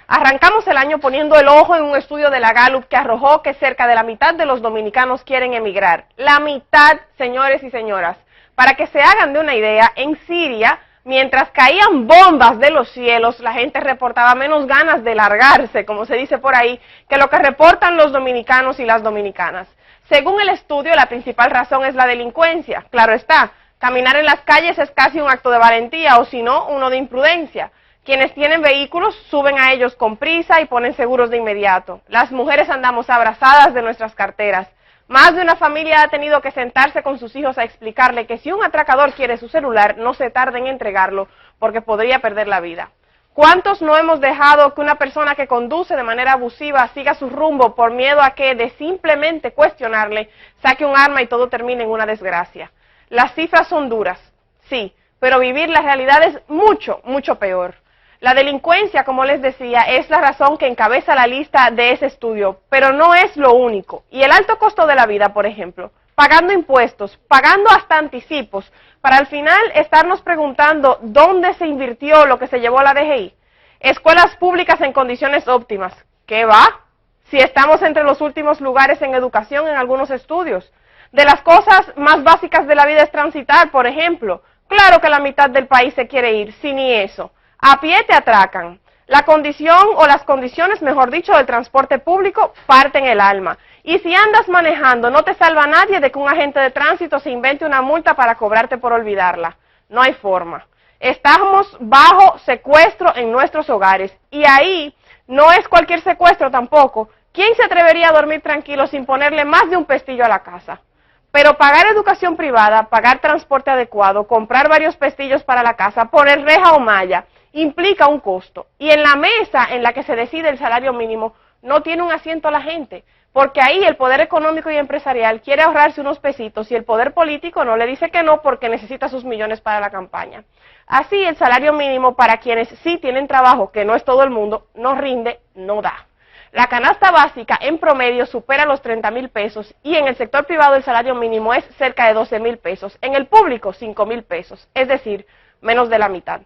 Arrancamos el año poniendo el ojo en un estudio de la Gallup que arrojó que cerca de la mitad de los dominicanos quieren emigrar. La mitad, señores y señoras. Para que se hagan de una idea, en Siria, mientras caían bombas de los cielos, la gente reportaba menos ganas de largarse, como se dice por ahí, que lo que reportan los dominicanos y las dominicanas. Según el estudio, la principal razón es la delincuencia. Claro está, caminar en las calles es casi un acto de valentía, o si no, uno de imprudencia. Quienes tienen vehículos suben a ellos con prisa y ponen seguros de inmediato. Las mujeres andamos abrazadas de nuestras carteras. Más de una familia ha tenido que sentarse con sus hijos a explicarle que si un atracador quiere su celular, no se tarde en entregarlo, porque podría perder la vida. ¿Cuántos no hemos dejado que una persona que conduce de manera abusiva siga su rumbo por miedo a que, de simplemente cuestionarle, saque un arma y todo termine en una desgracia? Las cifras son duras, sí, pero vivir la realidad es mucho, mucho peor. La delincuencia, como les decía, es la razón que encabeza la lista de ese estudio, pero no es lo único. Y el alto costo de la vida, por ejemplo, pagando impuestos, pagando hasta anticipos, para al final estarnos preguntando dónde se invirtió lo que se llevó a la DGI. Escuelas públicas en condiciones óptimas. ¿Qué va? Si estamos entre los últimos lugares en educación en algunos estudios. De las cosas más básicas de la vida es transitar, por ejemplo. Claro que la mitad del país se quiere ir, si ni eso. A pie te atracan. La condición, o las condiciones, mejor dicho, del transporte público parten el alma. Y si andas manejando, no te salva nadie de que un agente de tránsito se invente una multa para cobrarte por olvidarla. No hay forma. Estamos bajo secuestro en nuestros hogares. Y ahí no es cualquier secuestro tampoco. ¿Quién se atrevería a dormir tranquilo sin ponerle más de un pestillo a la casa? Pero pagar educación privada, pagar transporte adecuado, comprar varios pestillos para la casa, poner reja o malla, implica un costo. Y en la mesa en la que se decide el salario mínimo no tiene un asiento la gente, porque ahí el poder económico y empresarial quiere ahorrarse unos pesitos y el poder político no le dice que no porque necesita sus millones para la campaña. Así el salario mínimo para quienes sí tienen trabajo, que no es todo el mundo, no rinde, no da. La canasta básica en promedio supera los 30,000 pesos y en el sector privado el salario mínimo es cerca de 12,000 pesos, en el público 5,000 pesos, es decir, menos de la mitad.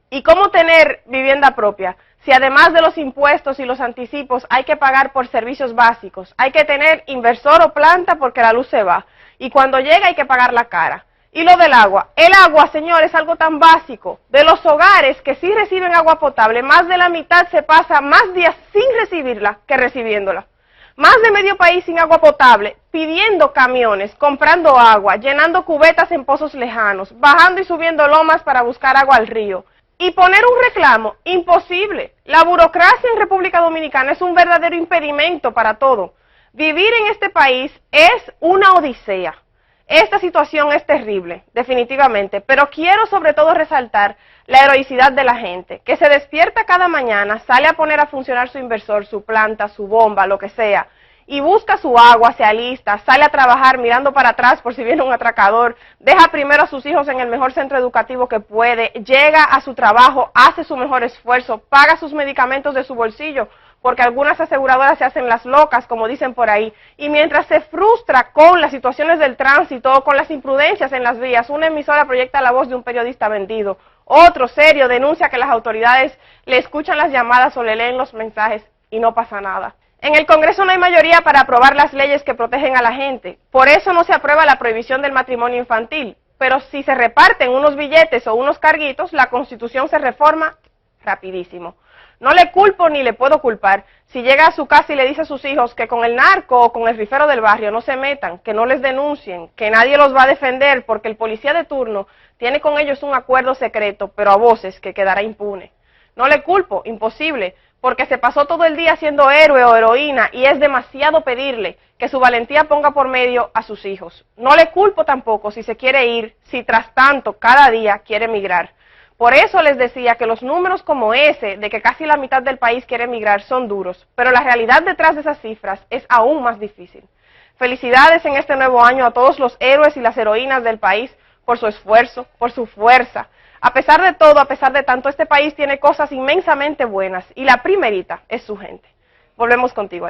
¿Y cómo tener vivienda propia? Si además de los impuestos y los anticipos hay que pagar por servicios básicos, hay que tener inversor o planta porque la luz se va, y cuando llega hay que pagar la cara. Y lo del agua. El agua, señores, es algo tan básico. De los hogares que sí reciben agua potable, más de la mitad se pasa más días sin recibirla que recibiéndola. Más de medio país sin agua potable, pidiendo camiones, comprando agua, llenando cubetas en pozos lejanos, bajando y subiendo lomas para buscar agua al río. Y poner un reclamo, imposible. La burocracia en República Dominicana es un verdadero impedimento para todo. Vivir en este país es una odisea. Esta situación es terrible, definitivamente, pero quiero sobre todo resaltar la heroicidad de la gente, que se despierta cada mañana, sale a poner a funcionar su inversor, su planta, su bomba, lo que sea, y busca su agua, se alista, sale a trabajar mirando para atrás por si viene un atracador, deja primero a sus hijos en el mejor centro educativo que puede, llega a su trabajo, hace su mejor esfuerzo, paga sus medicamentos de su bolsillo, porque algunas aseguradoras se hacen las locas, como dicen por ahí, y mientras se frustra con las situaciones del tránsito o con las imprudencias en las vías, una emisora proyecta la voz de un periodista vendido, otro serio denuncia que las autoridades le escuchan las llamadas o le leen los mensajes y no pasa nada. En el Congreso no hay mayoría para aprobar las leyes que protegen a la gente, por eso no se aprueba la prohibición del matrimonio infantil, pero si se reparten unos billetes o unos carguitos, la Constitución se reforma rapidísimo. No le culpo ni le puedo culpar si llega a su casa y le dice a sus hijos que con el narco o con el rifero del barrio no se metan, que no les denuncien, que nadie los va a defender porque el policía de turno tiene con ellos un acuerdo secreto, pero a voces que quedará impune. No le culpo, imposible, porque se pasó todo el día siendo héroe o heroína y es demasiado pedirle que su valentía ponga por medio a sus hijos. No le culpo tampoco si se quiere ir, si tras tanto cada día quiere emigrar. Por eso les decía que los números como ese, de que casi la mitad del país quiere emigrar, son duros, pero la realidad detrás de esas cifras es aún más difícil. Felicidades en este nuevo año a todos los héroes y las heroínas del país por su esfuerzo, por su fuerza. A pesar de todo, a pesar de tanto, este país tiene cosas inmensamente buenas y la primerita es su gente. Volvemos contigo, Ari.